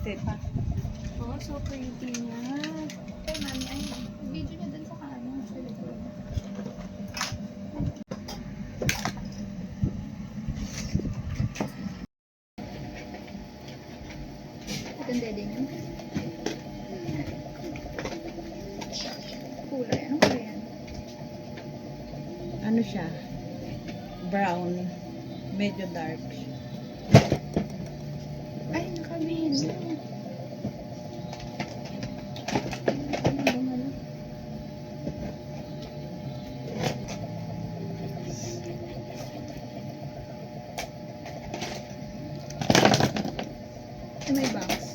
Step pa. Oh, so pretty niya. Ay, mami, ay, video niya dun sa kanan. Sa likod. At ang dede niya. Kulay. Anong kulay yan? Ano siya? Brown. Medyo dark. Ay, nakabino. May bangs.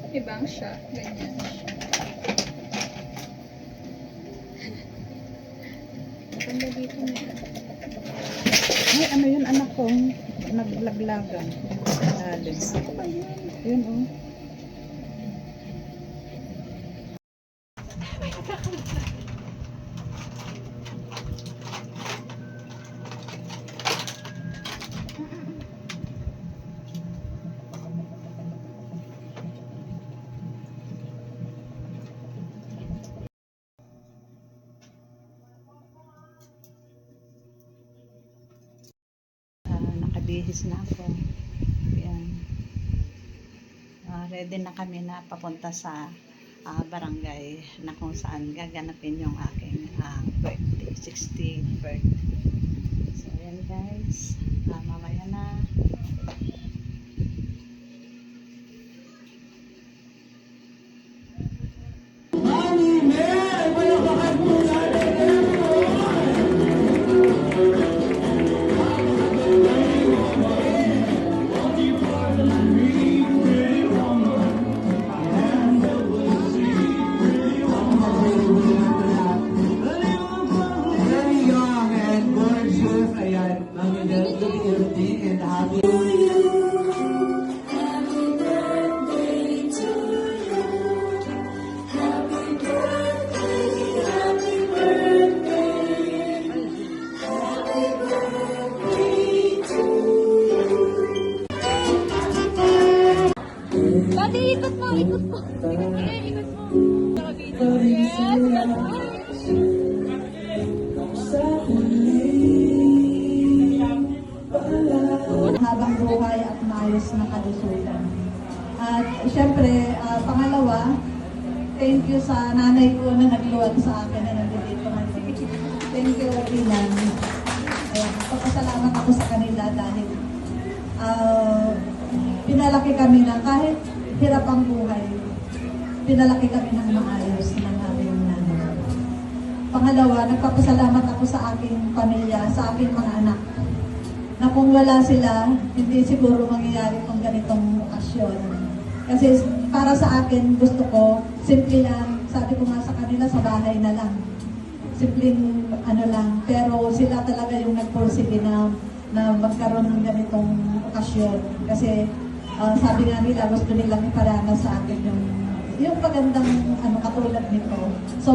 May bangs siya. Ganyan. Ganda dito niya. Ay, ano yun anak ko? Naglaglagan. Lalim. Ano ba yun? Yun oh. Nakabihis na ako. Yan. Ready na kami na papunta sa barangay na kung saan gaganapin yung aking birthday, 60th birthday. So yan guys, mamaya na. Dati, ikot mo, ikot mo. Ikot mo, ikot mo. Yes, habang buhay at maayos na kalusugan. At syempre, pangalawa, thank you sa nanay ko na nagluwag sa akin na nandito ngayon. Thank you, Rinan. Papasalamat ako sa kanila dahil pinalaki kami na kahit hirap ang buhay, pinalaki kami ng maayos ng aming nanay. Pangalawa, nagpapasalamat ako sa aking pamilya, sa aking mga anak, na kung wala sila, hindi siguro mangyayari itong ganitong okasyon. Kasi para sa akin, gusto ko, simple lang, sabi ko nga sa kanila, sa bahay na lang. Simpleng ano lang, pero sila talaga yung nagpursige na magkaroon ng ganitong okasyon. Kasi sabi nga nila, gusto nilang iparana sa akin yung magandang katulad nito. So,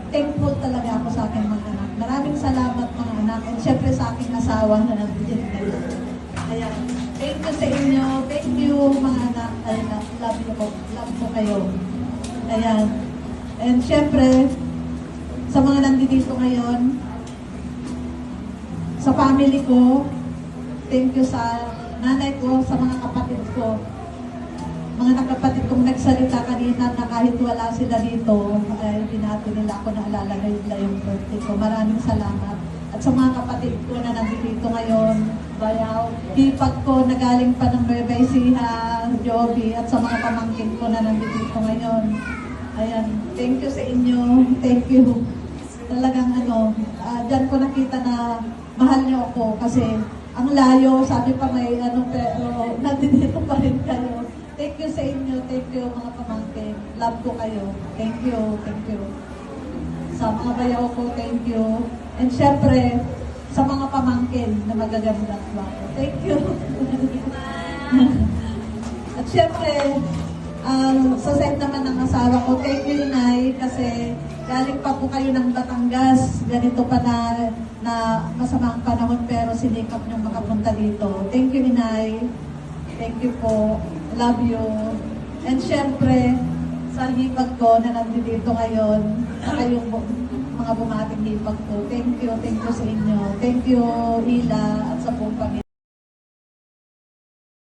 thankful talaga ako sa aking mga anak. Maraming salamat mga anak. And syempre sa aking asawa na nandito kayo. Ayan. Thank you sa inyo. Thank you mga anak. I love you po. Love ko kayo. Ayan. And syempre, sa mga nandito ngayon, sa family ko, thank you sa nanay ko, sa mga kapatid ko. Mga kapatid kong nagsalita kanina na kahit wala sila dito, ay binati nila ako, naalala nila yung birthday ko. Maraming salamat. At sa mga kapatid ko na nandito ngayon, Bayaw, hipag ko na galing pa ng Nueva Ecija, Joby, at sa mga pamangkin ko na nandito ngayon. Ayan, thank you sa inyo. Thank you. Talagang dyan ko nakita na mahal niyo ako kasi ang layo, sabi pa may pero nandito pa rin kayo. Thank you sa inyo, thank you mga pamangkin. Love ko kayo. Thank you, thank you. Sa mga bayaw ko, thank you. And syempre, sa mga pamangkin na magaganda ko. Thank you. At syempre, sa side naman ng asawa ko, thank you Inay, kasi galing pa po kayo ng Batangas. Ganito pa na masamang panahon pero sinikap niyong makapunta dito. Thank you Inay. Thank you po. Love you. And syempre, sa hipag ko na nandito ngayon, sa kayong mga bumating hipag ko, thank you sa inyo. Thank you, Ila, at sa buong pamilya.